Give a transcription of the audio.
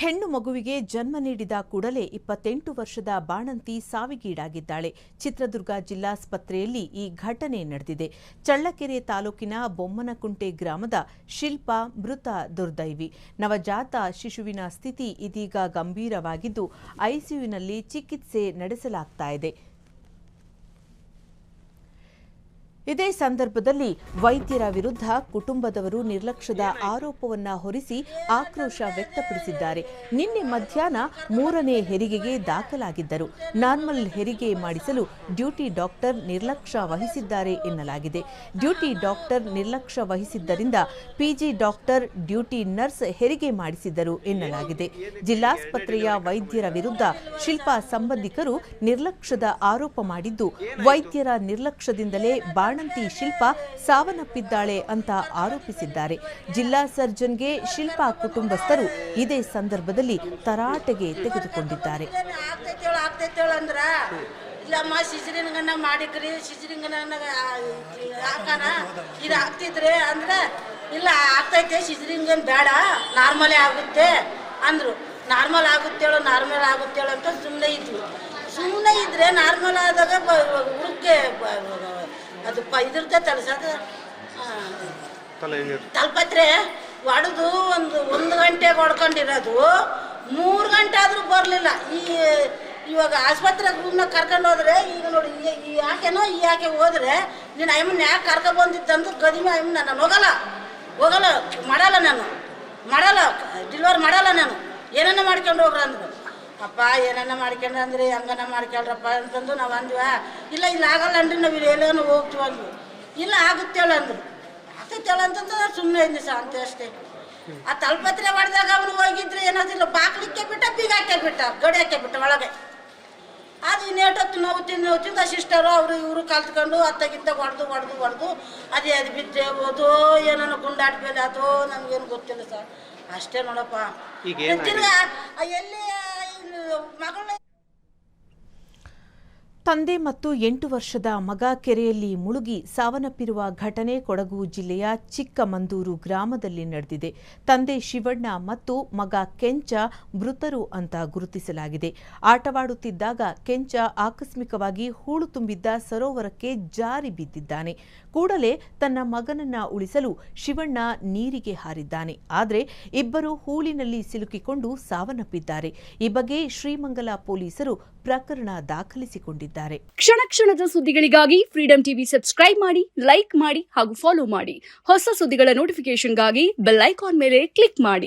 ಹೆಣ್ಣು ಮಗುವಿಗೆ ಜನ್ಮ ನೀಡಿದ ಕೂಡಲೇ 28 ವರ್ಷದ ಬಾಣಂತಿ ಸಾವಿಗೀಡಾಗಿದ್ದಾಳೆ. ಚಿತ್ರದುರ್ಗ ಜಿಲ್ಲಾಸ್ಪತ್ರೆಯಲ್ಲಿ ಈ ಘಟನೆ ನಡೆದಿದೆ. ಚಳ್ಳಕೆರೆ ತಾಲೂಕಿನ ಬೊಮ್ಮನಕುಂಟೆ ಗ್ರಾಮದ ಶಿಲ್ಪಾ ಮೃತ ದುರ್ದೈವಿ. ನವಜಾತ ಶಿಶುವಿನ ಸ್ಥಿತಿ ಇದೀಗ ಗಂಭೀರವಾಗಿದ್ದು ಐಸಿಯುನಲ್ಲಿ ಚಿಕಿತ್ಸೆ ನಡೆಸಲಾಗುತ್ತಿದೆ. ಇದೇ ಸಂದರ್ಭದಲ್ಲಿ ವೈದ್ಯರ ವಿರುದ್ಧ ಕುಟುಂಬದವರು ನಿರ್ಲಕ್ಷ್ಯದ ಆರೋಪವನ್ನ ಹೊರಿಸಿ ಆಕ್ರೋಶ ವ್ಯಕ್ತಪಡಿಸಿದ್ದಾರೆ. ನಿನ್ನೆ ಮಧ್ಯಾಹ್ನ 3ನೇ ಹೆರಿಗೆಗೆ ದಾಖಲಾಗಿದ್ದರು. ನಾರ್ಮಲ್ ಹೆರಿಗೆ ಮಾಡಿಸಲು ಡ್ಯೂಟಿ ಡಾಕ್ಟರ್ ನಿರ್ಲಕ್ಷ್ಯ ವಹಿಸಿದ್ದಾರೆ ಎನ್ನಲಾಗಿದೆ. ಡ್ಯೂಟಿ ಡಾಕ್ಟರ್ ನಿರ್ಲಕ್ಷ್ಯ ವಹಿಸಿದ್ದರಿಂದ ಪಿಜಿ ಡಾಕ್ಟರ್ ಡ್ಯೂಟಿ ನರ್ಸ್ ಹೆರಿಗೆ ಮಾಡಿಸಿದ್ದರು ಎನ್ನಲಾಗಿದೆ. ಜಿಲ್ಲಾಸ್ಪತ್ರೆಯ ವೈದ್ಯರ ವಿರುದ್ಧ ಶಿಲ್ಪಾ ಸಂಬಂಧಿಕರು ನಿರ್ಲಕ್ಷ್ಯದ ಆರೋಪ ಮಾಡಿದ್ದು, ವೈದ್ಯರ ನಿರ್ಲಕ್ಷ್ಯದಿಂದಲೇ ಬಾಣಂತಿ ಶಿಲ್ಪಾ ಸಾವನ್ನಪ್ಪಿದ್ದಾಳೆ ಅಂತ ಆರೋಪಿಸಿದ್ದಾರೆ. ಜಿಲ್ಲಾ ಸರ್ಜನ್ಗೆ ಶಿಲ್ಪಾ ಕುಟುಂಬಸ್ಥರು ಇದೇ ಸಂದರ್ಭದಲ್ಲಿ ತರಾಟೆಗೆ ತೆಗೆದುಕೊಂಡಿದ್ದಾರೆ. ಇಲ್ಲಮ್ಮ ಸಿಜರಿಂಗನ್ನ ಮಾಡಿಕ್ರಿ, ಸಿಜರಿಂಗನ್ನ ಹಾಕಣ ಇದು ಆಗ್ತಿದ್ರೆ ಅಂದ್ರೆ ಇಲ್ಲ ಆಗ್ತೈತೆ, ಸಿಜರಿಂಗನ್ ಬೇಡ ನಾರ್ಮಲೇ ಆಗುತ್ತೆ ಅಂದ್ರು. ನಾರ್ಮಲ್ ಆಗುತ್ತೇಳೋ ಅಂತ ಸುಮ್ಮನೆ ಇದ್ವಿ. ಸುಮ್ಮನೆ ಇದ್ರೆ ನಾರ್ಮಲ್ ಆದಾಗ ಹುಡುಕ್ಕೆ ಅದು ಇದಿರುತ್ತೆ ತಲಸದು ತಲಪತ್ರೆ ಹೊಡೆದು ಒಂದು ಗಂಟೆಗೆ ಹೊಡ್ಕೊಂಡಿರೋದು 3 ಗಂಟೆ ಆದರೂ ಬರಲಿಲ್ಲ. ಇವಾಗ ಆಸ್ಪತ್ರೆಗೆ ಕರ್ಕೊಂಡು ಹೋದ್ರೆ ಈಗ ನೋಡಿ ಈ ಯಾಕೆ ಹೋದ್ರೆ ನೀನು ಅಮ್ಮನ ಯಾಕೆ ಕರ್ಕೊಂಡು ಬಂದಿದ್ದಂದು ಗದಿಮೆ ಅಮ್ಮ ನಾನು ಹೋಗಲ್ಲ ಮಾಡಲ್ಲ ಡಿಲಿವರ್ ಮಾಡಲ್ಲ ನಾನು ಏನನ್ನ ಮಾಡ್ಕೊಂಡು ಹೋಗ್ರ ಅಂದ್ರು. ಅಪ್ಪ ಏನನ್ನ ಮಾಡ್ಕೊಂಡ್ರೆ ಅಂದ್ರೆ ಹಂಗನ ಮಾಡ್ಕೊಳ್ರಪ್ಪ ಅಂತಂದು ನಾವು ಅಂದ್ವ. ಇಲ್ಲ ಆಗಲ್ಲ ಅನ್ರಿ, ನಾವು ಎಲ್ಲೇನೋ ಹೋಗ್ತೀವಿ ಅಂದ್ವಿ. ಇಲ್ಲ ಆಗುತ್ತೇಳ ಅಂದ್ರು. ಆಗ್ತೈತೇಳ ಅಂತಂದು ನಾನು ಸುಮ್ಮನೆ ಇದ್ನಿ ಸಹ ಅಂತ ಅಷ್ಟೇ. ಆ ತಲಪತ್ರೆ ಮಾಡಿದಾಗ ಅವನು ಹೋಗಿದ್ರೆ ಏನಾದಿಲ್ಲ, ಬಾಕ್ಲಿಕ್ಕೆ ಬಿಟ್ಟ, ಬೀಗ ಹಾಕೇ ಬಿಟ್ಟ, ಗಡಿ ಹಾಕೇ ಬಿಟ್ಟ ಒಳಗೆ. ಅದು ಇನ್ನೇಟೊತ್ತು ನೋವು ತಿಂದ ಸಿಸ್ಟರು ಅವರು ಇವರು ಕಲ್ತ್ಕೊಂಡು ಅತ್ತಗಿತ್ತ ಹೊಡೆದು ಅದು ಬಿದ್ದೆ ಹೋದೋ ಏನೋ ಗುಂಡಾಟ್ಬೇಲೆ ಅದೋ ನಮಗೇನು ಗೊತ್ತಿಲ್ಲ ಸರ್. ಅಷ್ಟೇ ನೋಡಪ್ಪ. ತಿರ್ಗಾ ಎಲ್ಲಿ ಮಗಳ ತಂದೆ ಮತ್ತು 8 ವರ್ಷದ ಮಗ ಕೆರೆಯಲ್ಲಿ ಮುಳುಗಿ ಸಾವನ್ನಪ್ಪಿರುವ ಘಟನೆ ಕೊಡಗು ಜಿಲ್ಲೆಯ ಚಿಕ್ಕಮಂದೂರು ಗ್ರಾಮದಲ್ಲಿ ನಡೆದಿದೆ. ತಂದೆ ಶಿವಣ್ಣ ಮತ್ತು ಮಗ ಕೆಂಚ ಮೃತರು ಅಂತ ಗುರುತಿಸಲಾಗಿದೆ. ಆಟವಾಡುತ್ತಿದ್ದಾಗ ಕೆಂಚ ಆಕಸ್ಮಿಕವಾಗಿ ಹೂಳು ತುಂಬಿದ್ದ ಸರೋವರಕ್ಕೆ ಜಾರಿ ಬಿದ್ದಿದ್ದಾನೆ. ಕೂಡಲೇ ತನ್ನ ಮಗನನ್ನ ಉಳಿಸಲು ಶಿವಣ್ಣ ನೀರಿಗೆ ಹಾರಿದ್ದಾನೆ. ಆದರೆ ಇಬ್ಬರು ಹೂಳಿನಲ್ಲಿ ಸಿಲುಕಿಕೊಂಡು ಸಾವನ್ನಪ್ಪಿದ್ದಾರೆ. ಈ ಬಗ್ಗೆ ಶ್ರೀಮಂಗಲ ಪೊಲೀಸರು ಪ್ರಕರಣ ದಾಖಲಿಸಿಕೊಂಡಿದ್ದಾರೆ. ಕ್ಷಣ ಕ್ಷಣದ ಸುದ್ದಿಗಳಿಗಾಗಿ ಫ್ರೀಡಂ ಟಿವಿ ಸಬ್ಸ್ಕ್ರೈಬ್ ಮಾಡಿ, ಲೈಕ್ ಮಾಡಿ ಹಾಗೂ ಫಾಲೋ ಮಾಡಿ. ಹೊಸ ಸುದ್ದಿಗಳ ನೋಟಿಫಿಕೇಶನ್ಗಾಗಿ ಬೆಲ್ ಐಕಾನ್ ಮೇಲೆ ಕ್ಲಿಕ್ ಮಾಡಿ.